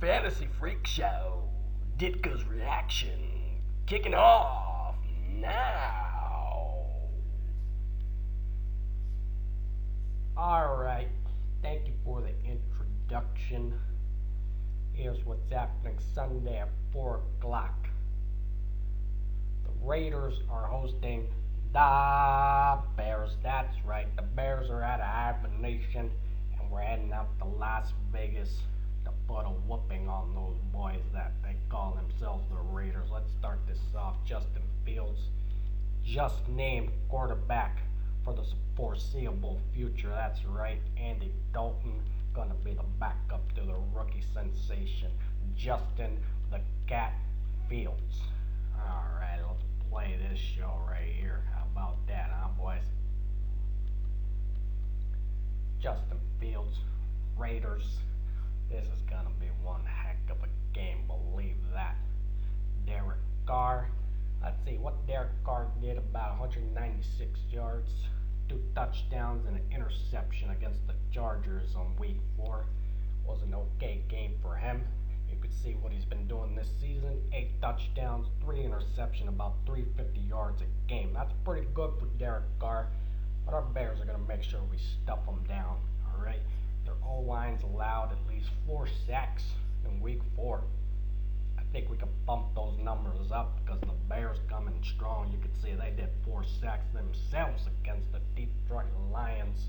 Fantasy Freak Show. Ditka's reaction. Kicking off now. Alright, thank you for the introduction. Here's what's happening Sunday at 4 o'clock. The Raiders are hosting the Bears. That's right, the Bears are out of hibernation and we're heading out to Las Vegas to put a whooping on those boys that they call themselves the Raiders. Let's start this off. Justin Fields just named quarterback for the foreseeable future. That's right, Andy Dalton gonna be the backup to the rookie sensation Justin the Cat Fields. Alright, let's play this show right here. How about that, huh, boys? Justin Fields, Raiders. This is gonna be one heck of a game, believe that. Derek Carr. Let's see what Derek Carr did. About 196 yards, 2 touchdowns, and an interception against the Chargers on week 4. Was an okay game for him. You could see what he's been doing this season. 8 touchdowns, 3 interceptions, about 350 yards a game. That's pretty good for Derek Carr. But our Bears are going to make sure we stuff them down. Alright? Their O-line's allowed at least 4 sacks in week 4. I think we can bump those numbers up because the Bears coming strong. You can see they did 4 sacks themselves against the Detroit Lions.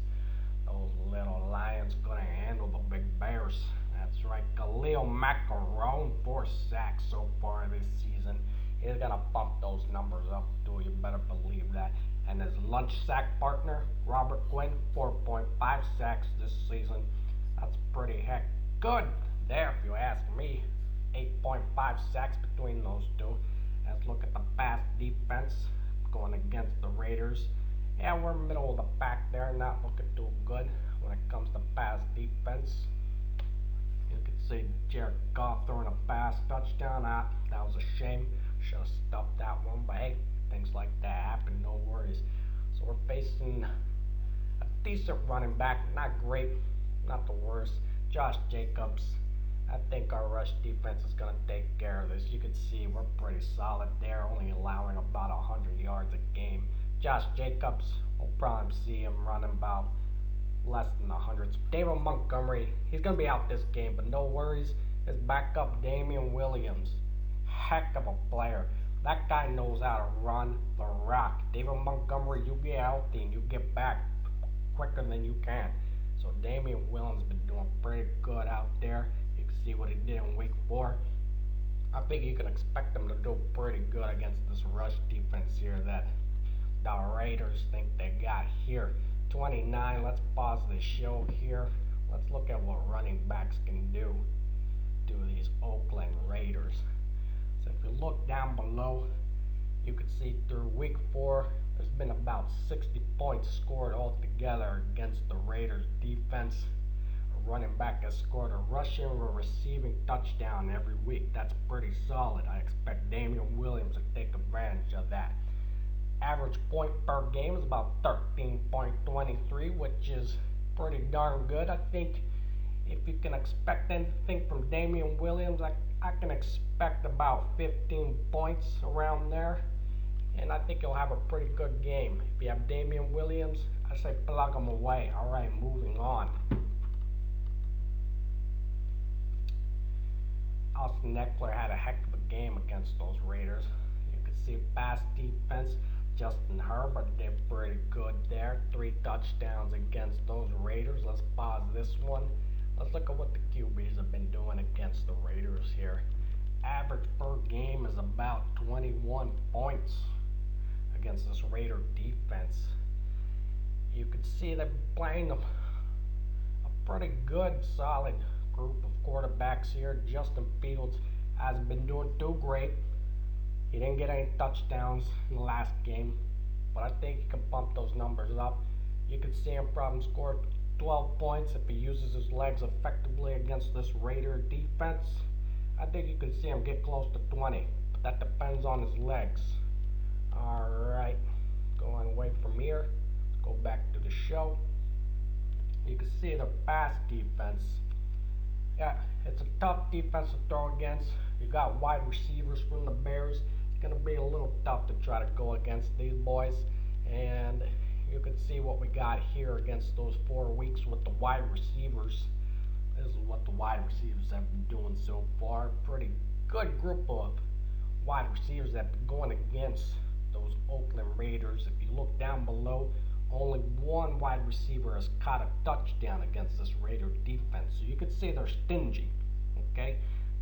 Those little Lions couldn't handle the big Bears. That's right, Khalil Macarone, 4 sacks so far this season. He's gonna bump those numbers up too, you better believe that. And his lunch sack partner, Robert Quinn, 4.5 sacks this season. That's pretty heck good there if you ask me. 8.5 sacks between those two. Let's look at the pass defense going against the Raiders. Yeah, we're middle of the pack there, not looking too good when it comes to pass defense. You can see Jared Goff throwing a pass touchdown. That was a shame. Should have stuffed that one, but hey, things like that happen, no worries. So we're facing a decent running back, not great, not the worst. Josh Jacobs. I think our rush defense is going to take care of this. You can see we're pretty solid there, only allowing about 100 yards a game. Josh Jacobs, we'll probably see him running about less than 100. David Montgomery, he's going to be out this game, but no worries. His backup, Damian Williams, heck of a player. That guy knows how to run the rock. David Montgomery, you get healthy and you get back quicker than you can. So Damian Williams has been doing pretty good out there. You can see what he did in week 4. I think you can expect him to do pretty good against this rush defense here that the Raiders think they got here. 29, let's pause the show here. Let's look at what running backs can do to these Oakland Raiders. So if you look down below, you can see through week 4, there's been about 60 points scored altogether against the Raiders defense. A running back has scored a rushing or receiving touchdown every week. That's pretty solid. I expect Damian Williams to take advantage of that. Average point per game is about 13.23, which is pretty darn good. I think if you can expect anything from Damian Williams, I can expect about 15 points around there. And I think he'll have a pretty good game. If you have Damian Williams, I say plug him away. Alright, moving on. Austin Eckler had a heck of a game against those Raiders. You can see pass defense. Justin Herbert did pretty good there. 3 touchdowns against those Raiders. Let's pause this one. Let's look at what the QBs have been doing against the Raiders here. Average per game is about 21 points against this Raider defense. You can see they're playing a pretty good, solid group of quarterbacks here. Justin Fields hasn't been doing too great. He didn't get any touchdowns in the last game, but I think he can bump those numbers up. You can see him probably score 12 points if he uses his legs effectively against this Raider defense. I think you can see him get close to 20, but that depends on his legs. Alright, going away from here, let's go back to the show. You can see the pass defense Yeah, it's a tough defense to throw against. You got wide receivers from the Bears. It's going to be a little tough to try to go against these boys. And you can see what we got here against those 4 weeks with the wide receivers. This is what the wide receivers have been doing so far. Pretty good group of wide receivers that have been going against those Oakland Raiders. If you look down below, only one wide receiver has caught a touchdown against this Raider defense. So you could say they're stingy. Okay?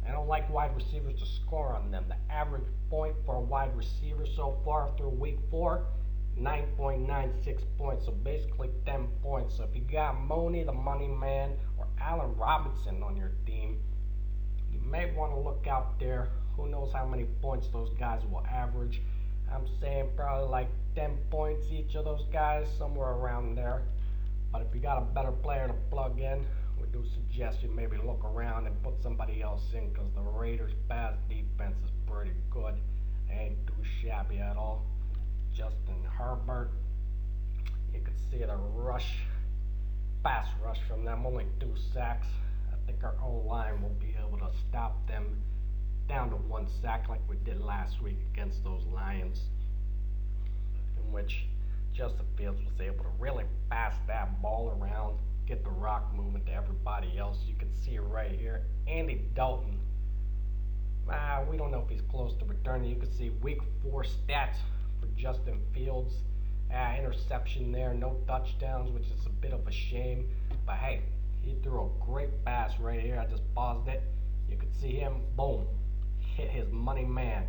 I don't like wide receivers to score on them. The average point for a wide receiver so far through week 4, 9.96 points. So basically 10 points. So if you got Money, the money man, or Allen Robinson on your team, you may want to look out there. Who knows how many points those guys will average. I'm saying probably like 10 points each of those guys, somewhere around there. But if you got a better player to plug in, we do suggest you maybe look around and put somebody else in, because the Raiders' pass defense is pretty good. They ain't too shabby at all. Justin Herbert, you can see the pass rush from them, only 2 sacks. I think our O-line will be able to stop them down to 1 sack like we did last week against those Lions, in which Justin Fields was able to really pass that ball around, get the rock moving to everybody else. You can see right here, Andy Dalton. We don't know if he's close to returning. You can see week 4 stats for Justin Fields. Interception there, no touchdowns, which is a bit of a shame. But hey, he threw a great pass right here. I just paused it. You could see him, boom, hit his money man